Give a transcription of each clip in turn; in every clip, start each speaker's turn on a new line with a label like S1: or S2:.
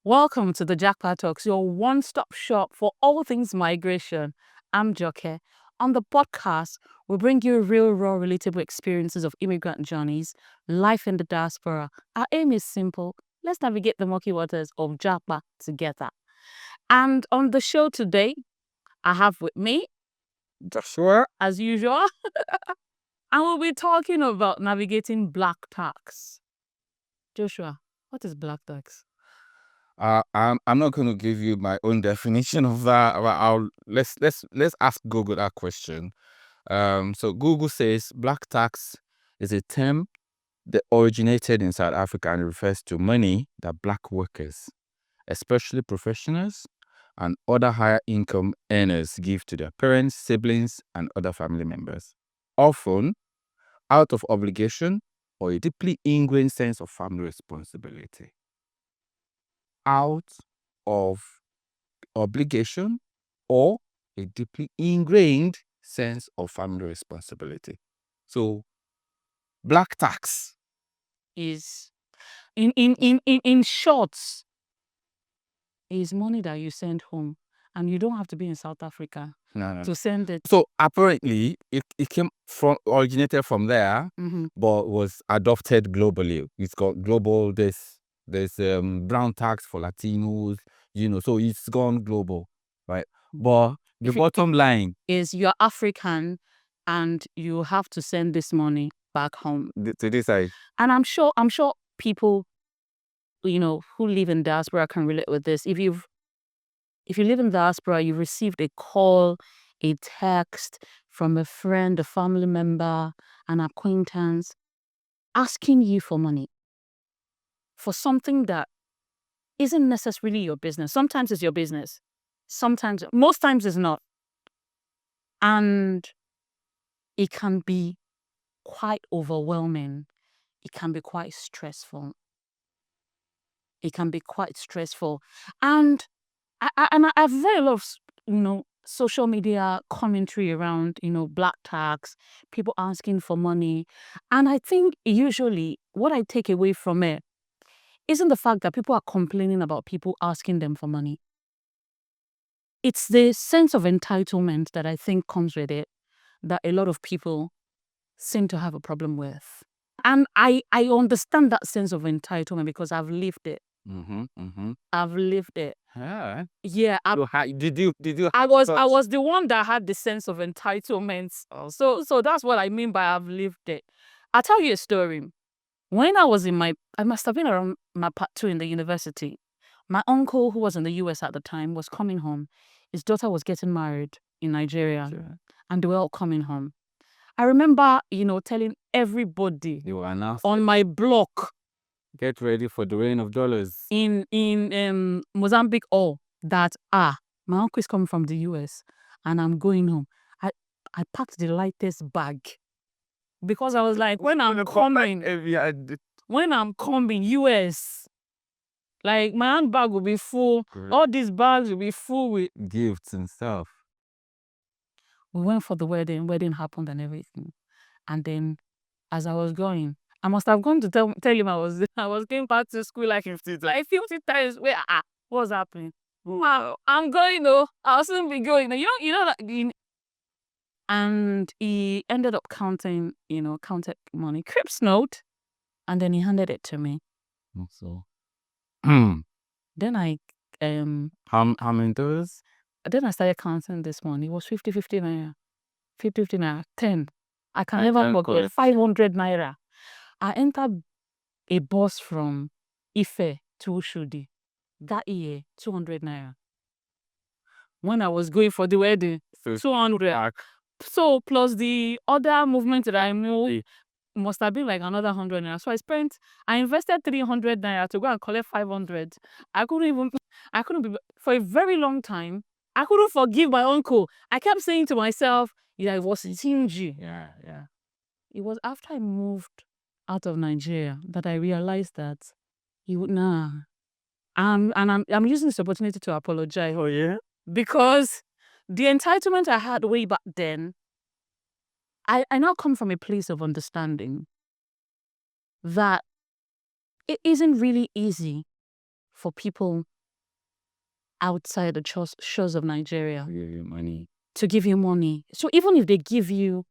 S1: Welcome to the Japa Talks, your one-stop shop for all things migration. I'm Joke. On the podcast, we bring you real, raw, relatable experiences of immigrant journeys, life in the diaspora. Our aim is simple. Let's navigate the murky waters of Japa together. And on the show today, I have with me,
S2: Joshua.
S1: as usual, and we'll be talking about navigating black tax. Joshua, what is black tax?
S2: I'm not going to give you my own definition of that. Let's ask Google that question. So Google says black tax is a term that originated in South Africa and refers to money that black workers, especially professionals and other higher income earners, give to their parents, siblings, and other family members, often out of obligation or a deeply ingrained sense of family responsibility. Out of obligation or a deeply ingrained sense of family responsibility. So, black tax
S1: Is in short, is money that you send home, and you don't have to be in South Africa to send it.
S2: So apparently, it originated from there, but was adopted globally. It's got global. There's brown tax for Latinos, so it's gone global, right? But the bottom line
S1: is you're African, and you have to send this money back home
S2: to this side.
S1: And I'm sure people, who live in diaspora can relate with this. If you live in diaspora, you've received a call, a text from a friend, a family member, an acquaintance, asking you for money for something that isn't necessarily your business. Sometimes it's your business. Most times it's not. And it can be quite overwhelming. It can be quite stressful. And I've heard a lot of, social media commentary around, black tax, people asking for money. And I think usually what I take away from it isn't the fact that people are complaining about people asking them for money. It's the sense of entitlement that I think comes with it that a lot of people seem to have a problem with. And I understand that sense of entitlement because I've lived it. I've lived it.
S2: Yeah. Did you?
S1: I was the one that had the sense of entitlement. So that's what I mean by I've lived it. I'll tell you a story. When I was I must have been around my part 2 in the university. My uncle, who was in the US at the time, was coming home. His daughter was getting married in Nigeria, and they were all coming home. I remember, telling everybody on my block,
S2: get ready for the rain of dollars
S1: in Mozambique, that my uncle is coming from the US and I'm going home. I packed the lightest bag because I was like, when I'm coming US, like my handbag will be full. All these bags will be full with
S2: gifts and stuff.
S1: We went for the wedding. Wedding happened and everything. And then, as I was going, I must have gone to tell him I was going back to school like 50 times. Where what's happening? Wow, I'm going. I'll soon be going. You know that. And he ended up counted money, Crip's note, and then he handed it to me.
S2: So,
S1: then I
S2: how many dollars?
S1: Then I started counting this money. It was 50 naira, 50 naira, 10. I can never forget 500 naira. I entered a bus from Ife to Ushudi. That year, 200 naira. When I was going for the wedding, 200. So plus the other movement that I knew must have been like another 100 naira. So I invested 300 naira to go and collect 500. I couldn't be, for a very long time, I couldn't forgive my uncle. I kept saying to myself, it was stingy.
S2: Yeah.
S1: It was after I moved out of Nigeria that I realized that he would and I'm using this opportunity to apologize.
S2: Oh yeah?
S1: Because the entitlement I had way back then, I now come from a place of understanding that it isn't really easy for people outside the shores of Nigeria
S2: Give you money.
S1: to give you money. So even if they give you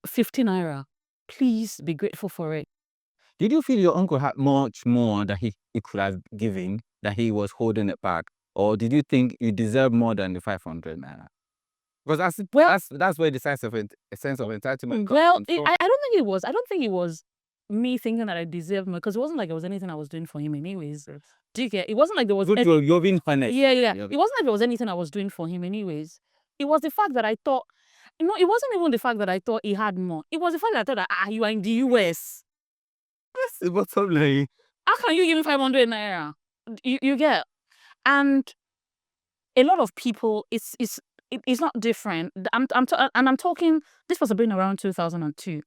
S1: 50 naira, please be grateful for it.
S2: Did you feel your uncle had much more that he could have given, that he was holding it back? Or did you think you deserve more than the 500 naira? Because that's where the sense of entitlement
S1: Well,
S2: comes from.
S1: I don't think it was. I don't think it was me thinking that I deserved more, because it wasn't like there was anything I was doing for him anyways. Do you get? It wasn't like there was.
S2: You're being honest.
S1: Yeah. It wasn't like there was anything I was doing for him anyways. It was the fact that I thought, it wasn't even the fact that I thought he had more. It was the fact that I thought that you are in the US.
S2: That's the bottom line.
S1: How can you give me 500 naira? You get? And a lot of people, it's not different. I'm talking. This was been around 2002.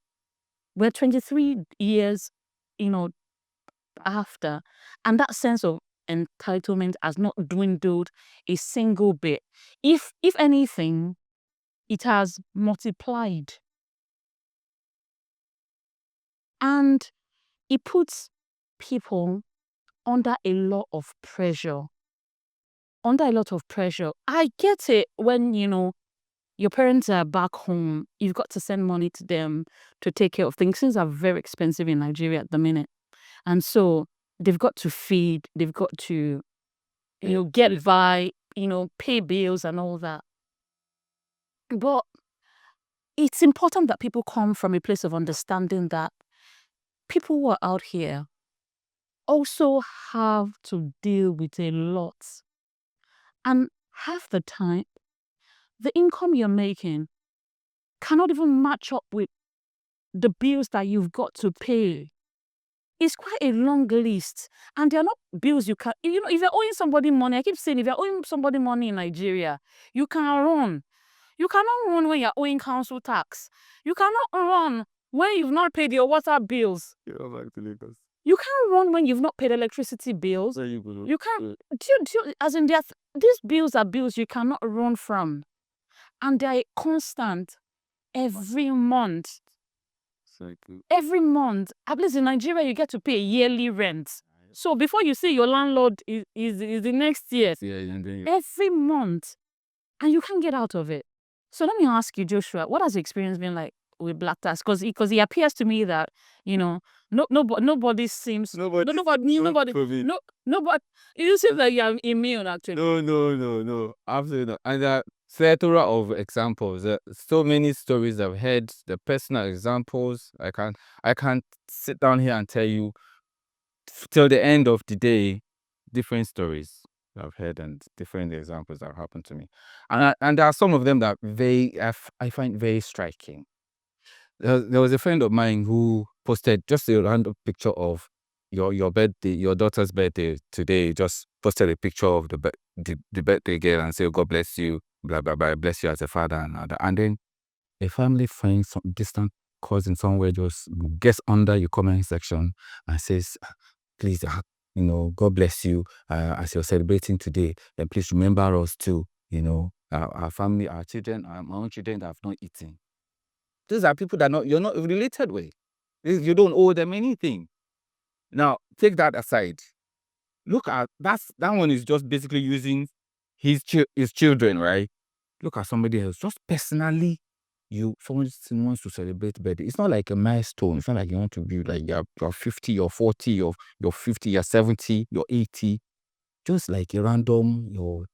S1: We're 23 years, after, and that sense of entitlement has not dwindled a single bit. If anything, it has multiplied, and it puts people under a lot of pressure. I get it when your parents are back home. You've got to send money to them to take care of things. Things are very expensive in Nigeria at the minute. And so they've got to feed, they've got to, get by, pay bills and all that. But it's important that people come from a place of understanding that people who are out here also have to deal with a lot. And half the time, the income you're making cannot even match up with the bills that you've got to pay. It's quite a long list, and they're not bills you can, if you're owing somebody money, I keep saying, if you're owing somebody money in Nigeria, you can run. You cannot run when you're owing council tax. You cannot run when you've not paid your water bills.
S2: You're back to Lagos.
S1: You can't run when you've not paid electricity bills.
S2: There you go.
S1: You can't, as in, these bills are bills you cannot run from. And they're constant every month. Every month, at least in Nigeria, you get to pay a yearly rent. So before you see your landlord is the next year, every month, and you can't get out of it. So let me ask you, Joshua, what has the experience been like with black tax? Because it appears to me that nobody seems nobody. It seems like you're immune actually.
S2: No, absolutely not. And plethora of examples. So many stories I've heard. The personal examples. I can't sit down here and tell you till the end of the day different stories I've heard and different examples that have happened to me. And there are some of them that I find very striking. There was a friend of mine who posted just a random picture of your birthday, your daughter's birthday today. Just posted a picture of the birthday girl and said, "God bless you, blah blah blah, bless you as a father," and all that. And then a family friend, some distant cousin somewhere, just gets under your comment section and says, "Please, God bless you as you're celebrating today. And please remember us too. Our family, our children, my own children that have not eaten." These are people that you're not related with. You don't owe them anything. Now, take that aside. Look at that one is just basically using his children, right? Look at somebody else. Just personally, someone wants to celebrate birthday. It's not like a milestone. It's not like you want to be like you're 50, you're 40, you're 50, you're 70, you're 80. Just like a random, you're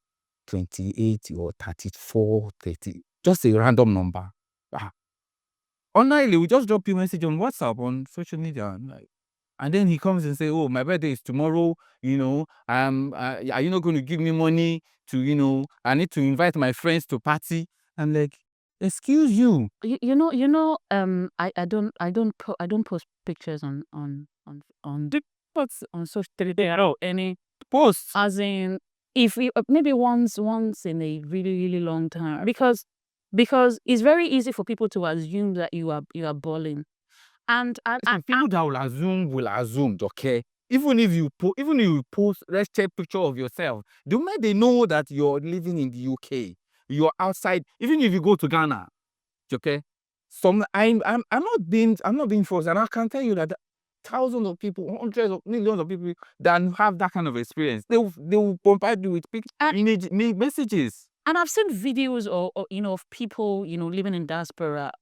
S2: 28, you're 34, 30. Just a random number. Online, we just drop you a message on WhatsApp, on social media, and then he comes and say, "Oh, my birthday is tomorrow. Are you not going to give me money to, I need to invite my friends to party?" I'm like, excuse you.
S1: I don't post pictures on social media at all. Any
S2: Post.
S1: As in, if maybe once in a really, really long time, because it's very easy for people to assume that you are balling, and
S2: people that will assume, okay. Even if you post, let's take picture of yourself. The moment they know that you're living in the UK, you're outside. Even if you go to Ghana, okay. I'm not being false, and I can tell you that thousands of people, hundreds of millions of people that have that kind of experience. They will bombard you with messages.
S1: And I've seen videos or of people, living in diaspora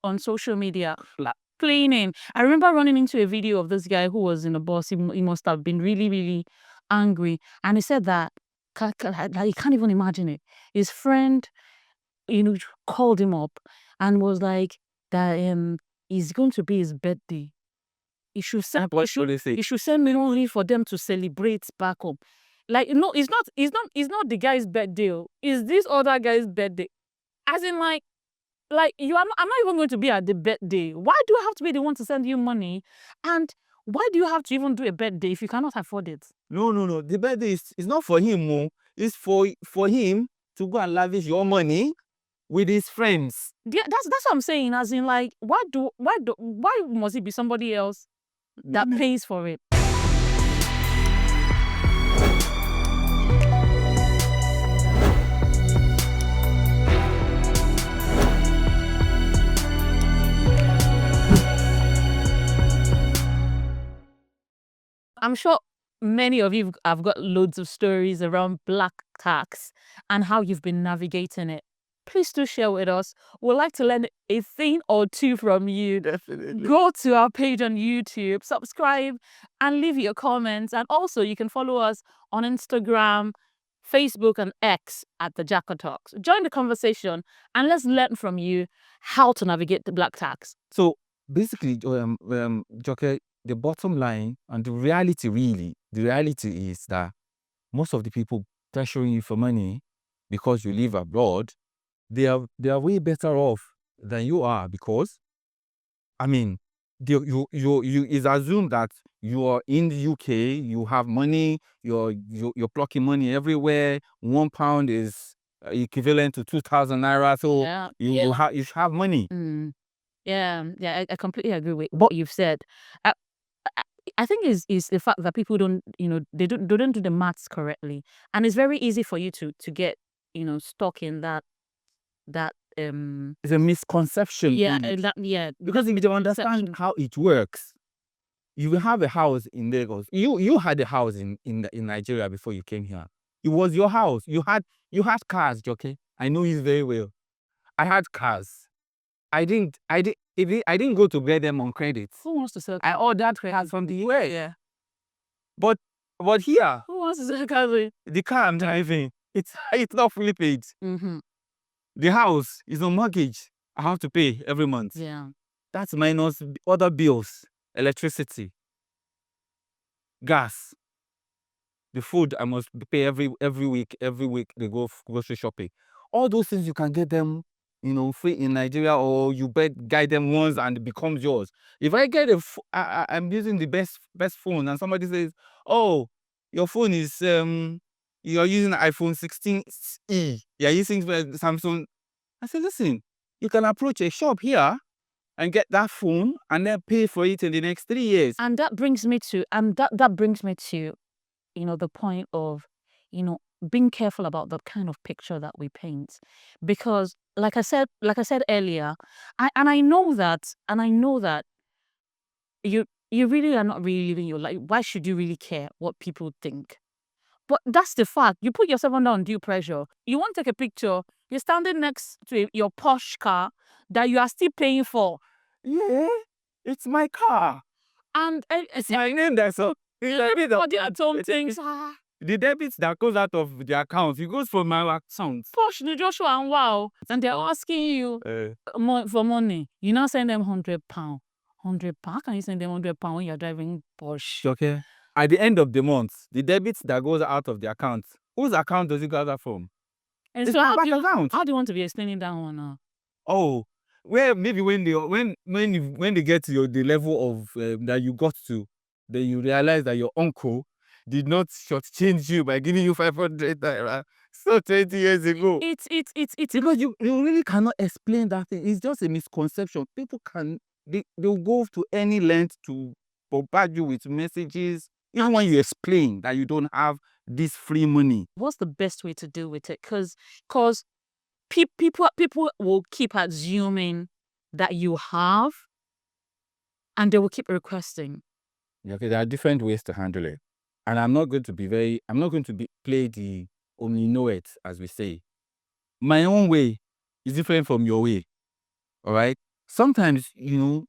S1: on social media, like complaining. I remember running into a video of this guy who was in a bus. He must have been really, really angry. And he said that, like, he can't even imagine it. His friend, called him up and was like that it's going to be his birthday. He should send money for them to celebrate back home. Like, no, it's not the guy's birthday. It's this other guy's birthday. As in, like I'm not even going to be at the birthday. Why do I have to be the one to send you money? And why do you have to even do a birthday if you cannot afford it?
S2: No. The birthday is not for him, Mo. It's for him to go and lavish your money with his friends.
S1: Yeah, that's what I'm saying. As in, like, why must it be somebody else that pays for it? I'm sure many of you have got loads of stories around black tax and how you've been navigating it. Please do share with us. We'd like to learn a thing or two from you.
S2: Definitely.
S1: Go to our page on YouTube, subscribe, and leave your comments. And also, you can follow us on Instagram, Facebook, and X at the Japa Talks. Join the conversation and let's learn from you how to navigate the black tax.
S2: So basically, Joke, the bottom line and the reality is that most of the people pressuring you for money because you live abroad, they are way better off than you are, because I mean, it's assumed that you are in the UK, you have money, you're plucking money everywhere. £1 is equivalent to 2,000 naira, so you have money.
S1: Yeah, I completely agree with what you've said. I think is the fact that people don't, they don't do the maths correctly, and it's very easy for you to get, stuck in that.
S2: It's a misconception. Because if you don't understand how it works, you will have a house in Lagos. You had a house in Nigeria before you came here. It was your house. You had cars, okay? I know you very well. I had cars. I didn't go to get them on credit.
S1: Who wants to sell
S2: cars? I ordered cars from the US.
S1: Yeah.
S2: But here,
S1: who wants to sell cars?
S2: The car I'm driving, it's not fully paid.
S1: Mm-hmm.
S2: The house is on mortgage. I have to pay every month.
S1: Yeah.
S2: That's minus other bills, electricity, gas, the food I must pay every week. Every week they go grocery shopping. All those things you can get them, free in Nigeria, or you guide them once and it becomes yours. If I get I'm using the best phone, and somebody says, "Oh, your phone is you're using an iPhone 16e. You're using Samsung." I said, "Listen, you can approach a shop here and get that phone and then pay for it in the next 3 years."
S1: And that brings me to the point of, being careful about the kind of picture that we paint, because like I said earlier, I know that you really are not really living your life. Why should you really care what people think? But that's the fact. You put yourself under undue pressure. You want to take a picture. You're standing next to your Porsche car that you are still paying for.
S2: Yeah, it's my car.
S1: And
S2: it's my name. That's all. The debits that goes out of the account, it goes from my account.
S1: Porsche, Joshua, and wow. And they're asking you for money. You now send them £100. £100? How can you send them £100 when you're driving Porsche?
S2: Okay. At the end of the month, the debits that goes out of the account, whose account does it go out from?
S1: And so how do you want to be explaining that one now?
S2: Oh, well, maybe when they get to the level of that you got to, then you realize that your uncle did not shortchange you by giving you 500 naira. So 20 years ago.
S1: It's
S2: because you really cannot explain that thing. It's just a misconception. People they'll go to any length to bombard you with messages, even when you explain that you don't have this free money.
S1: What's the best way to deal with it? Because people will keep assuming that you have, and they will keep requesting.
S2: Okay, there are different ways to handle it. And I'm not going to play the only know it, as we say. My own way is different from your way. All right. Sometimes, you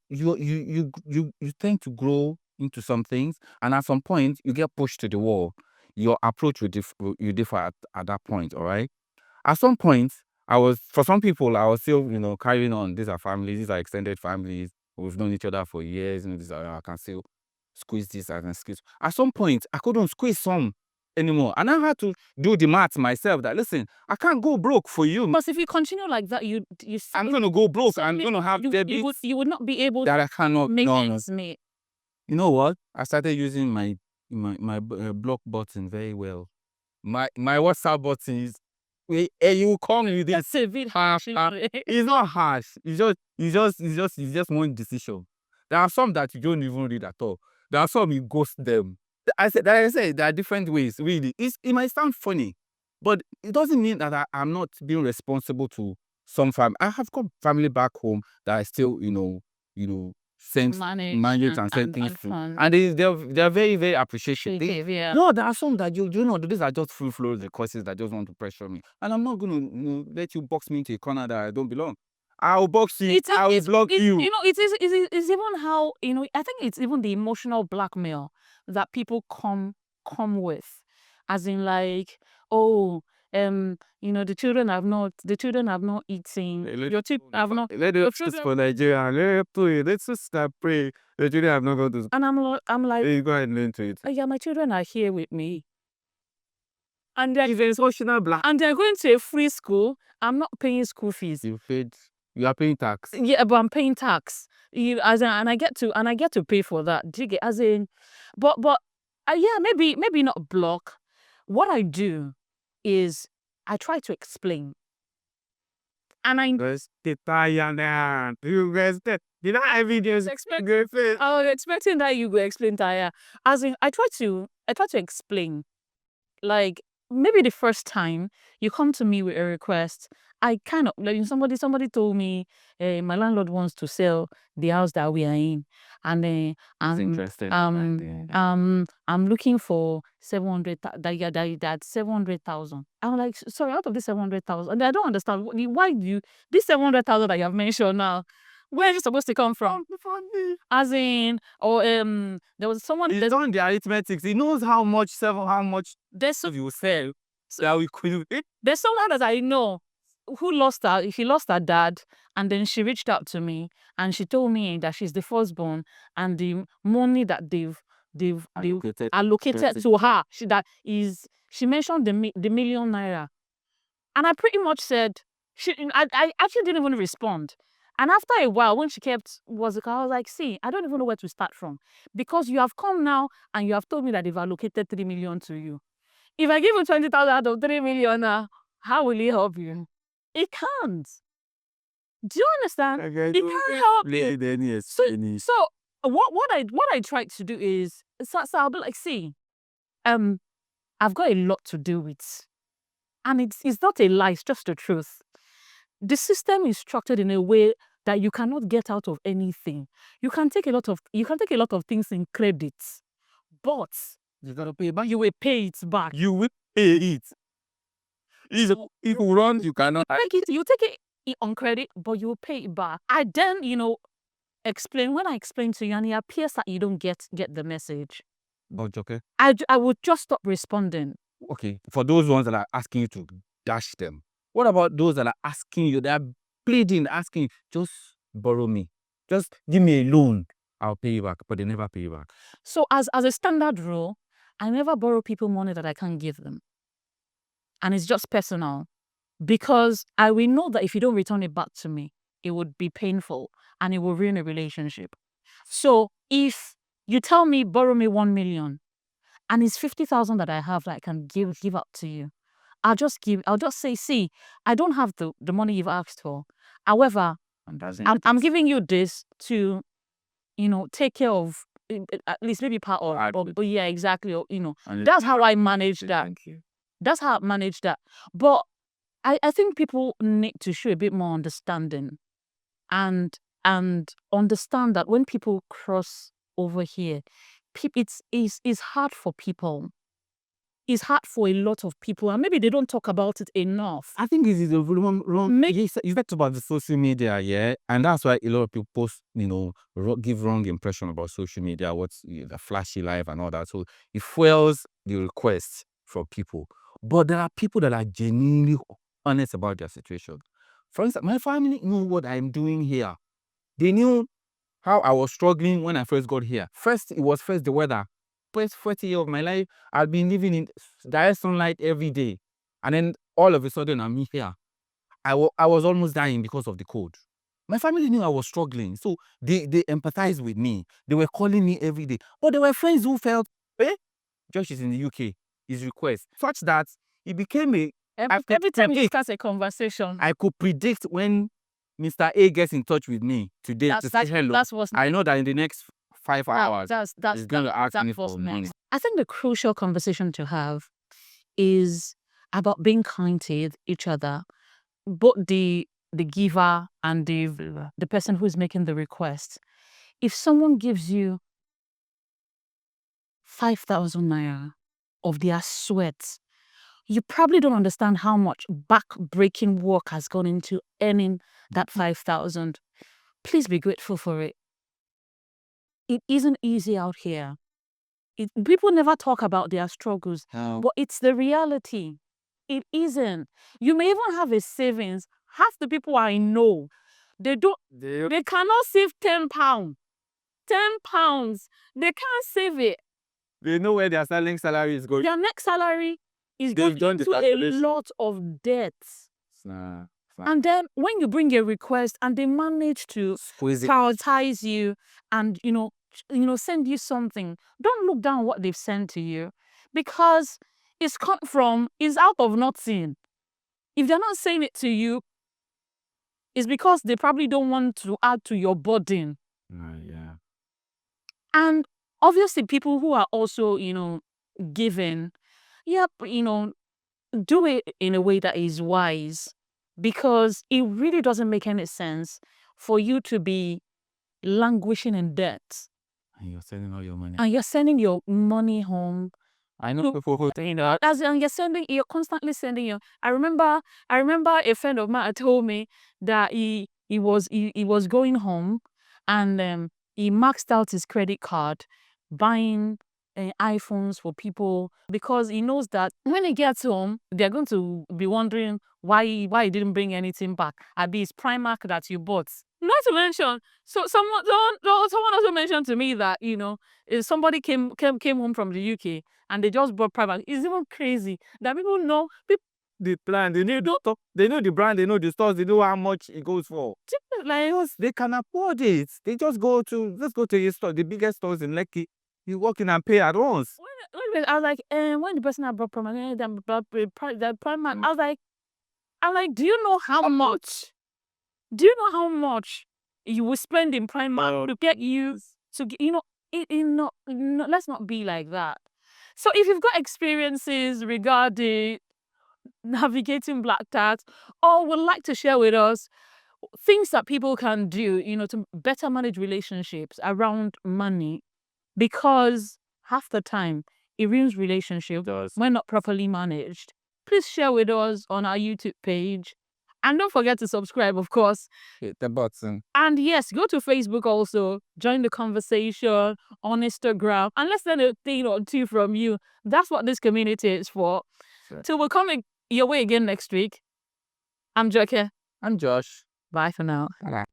S2: tend to grow into some things, and at some point you get pushed to the wall. Your approach will differ at that point. All right. At some point, for some people, I was still, carrying on. These are families, these are extended families. We've known each other for years. I can still squeeze this, I can squeeze. At some point, I couldn't squeeze some anymore. And I had to do the math myself that, listen, I can't go broke for you.
S1: Because if you continue like that,
S2: I'm going to go broke. I'm going to have debits
S1: you would not be able
S2: that I cannot
S1: make
S2: no.
S1: ends meet.
S2: You know what? I started using my block button very well. My WhatsApp button is you call me with this.
S1: That's a bit
S2: harsh. It's not harsh. It's just one decision. There are some that you don't even read at all. There are some you ghost them. I said there are different ways. Really, it might sound funny, but it doesn't mean that I'm not being responsible to some family. I have got family back home that I still send manage and send things to, and they're very, very appreciative.
S1: Yeah.
S2: No, there are some that these are just free flow requests that just want to pressure me, and I'm not gonna let you box me into a corner that I don't belong. I'll box you. I will block you.
S1: It's even how I think it's even the emotional blackmail that people come with, as in like, oh, the children have not eaten. Your children have not.
S2: Let's just for Nigeria. Let's just start pray. The children have not gone to.
S1: And I'm like,
S2: hey, go ahead and learn to it.
S1: Yeah, my children are here with me. And they're
S2: black.
S1: And they're going to a free school. I'm not paying school fees.
S2: You are paying tax.
S1: Yeah, but I'm paying tax. And I get to pay for that. Do you get, as in, but yeah, maybe not block. What I do is I try to explain. And I expecting that you go explain Taya. As in, I try to explain. Like, maybe the first time you come to me with a request, I kind of like somebody told me my landlord wants to sell the house that we are in, and I'm looking for 700. That's 700,000. I'm like, sorry, out of this 700,000, and I don't understand why this 700,000 that you have mentioned now. Where is it supposed to come from? As in, or there was someone.
S2: He's done the arithmetic. He knows how much you sell.
S1: There's someone that I know who lost her dad, and then she reached out to me and she told me that she's the firstborn, and the money that they've allocated to her, she mentioned the million naira, and I pretty much said I actually didn't even respond. And after a while, when she I was like, see, I don't even know where to start from, because you have come now and you have told me that they've allocated 3 million to you. If I give you 20,000 out of 3 million now, how will it help you? It can't. Do you understand? It can't help you. So what I try to do is, so I'll be like, see, I've got a lot to do with, and it's not a lie, it's just the truth. The system is structured in a way that you cannot get out of anything. You can take a lot of things in credit, but
S2: you gotta pay it back.
S1: You will pay it back.
S2: You will pay it. If you run, you cannot.
S1: You take it on credit, but you will pay it back. I then, explain. When I explain to you, and it appears that you don't get the message,
S2: but okay,
S1: I would just stop responding.
S2: Okay, for those ones that are asking you to dash them, what about those that are asking you, that are pleading, asking, just borrow me, just give me a loan, I'll pay you back, but they never pay you back?
S1: So as a standard rule, I never borrow people money that I can't give them, and it's just personal, because I will know that if you don't return it back to me, it would be painful and it will ruin a relationship. So if you tell me borrow me 1 million, and it's 50,000 that I have that I can give up to you, I'll just say, see, I don't have the money you've asked for. However, I'm giving you this to, take care of at least maybe part of, but yeah, exactly. That's how I manage that. That's how I manage that. But I think people need to show a bit more understanding, and understand that when people cross over here, it's hard for people. It's hard for a lot of people, and maybe they don't talk about it enough.
S2: I think it is the wrong. You talked about the social media, yeah, and that's why a lot of people post, give wrong impression about social media, what's the flashy life and all that. So it fuels the requests from people. But there are people that are genuinely honest about their situation. For instance, my family knew what I'm doing here. They knew how I was struggling when I first got here. It was the weather. First 40 years of my life, I've been living in direct sunlight every day. And then all of a sudden, I'm here. I was almost dying because of the cold. My family knew I was struggling. So they empathized with me. They were calling me every day. But there were friends who felt, Josh is in the UK. His request. Such that it became
S1: every time you discuss a conversation,
S2: I could predict when Mr. A gets in touch with me today to say hello.
S1: That's what's
S2: I know that in the next 5 hours,
S1: that's
S2: he's going to ask me for money.
S1: next. I think the crucial conversation to have is about being kind to each other, both the giver and the person who is making the request. If someone gives you 5,000 naira of their sweat, you probably don't understand how much back-breaking work has gone into earning that 5,000. Please be grateful for it. It isn't easy out here. People never talk about their struggles, but it's the reality. It isn't. You may even have a savings. Half the people I know, they cannot save 10 pounds. 10 pounds. They can't save it.
S2: They know where their salary is going.
S1: Their next salary is going into a lot of debts. And then when you bring a request and they manage to prioritize you and send you something, don't look down what they've sent to you, because it's out of nothing. If they're not saying it to you, it's because they probably don't want to add to your burden.
S2: Yeah.
S1: And obviously people who are also giving, do it in a way that is wise, because it really doesn't make any sense for you to be languishing in debt.
S2: And you're sending all your money.
S1: And you're sending your money home.
S2: I know people who think that.
S1: You're constantly sending your. I remember a friend of mine told me that he was going home, and he maxed out his credit card, buying iPhones for people, because he knows that when he gets home, they're going to be wondering why he didn't bring anything back. Abi, it's Primark that you bought. Not to mention, so someone also mentioned to me that if somebody came home from the UK and they just bought Primark. It's even crazy that people know
S2: the plan. They know the brand, they know the stores, they know how much it goes for.
S1: Like,
S2: they can afford it. They just go to your store, the biggest stores in Lekki. You walk in and pay at once.
S1: When I was like, when the person had brought Primark, the Primark, I was like, do you know how much? Do you know how much you will spend in Primark to get you to let's not be like that. So if you've got experiences regarding navigating black tax, or would like to share with us things that people can do, to better manage relationships around money, because half the time it ruins relationships when not properly managed, please share with us on our YouTube page. And don't forget to subscribe, of course.
S2: Hit the button.
S1: And yes, go to Facebook also. Join the conversation on Instagram. And let's learn a thing or two from you. That's what this community is for. Sure. Till we're coming your way again next week. I'm Joke.
S2: I'm Josh.
S1: Bye for now.
S2: Bye.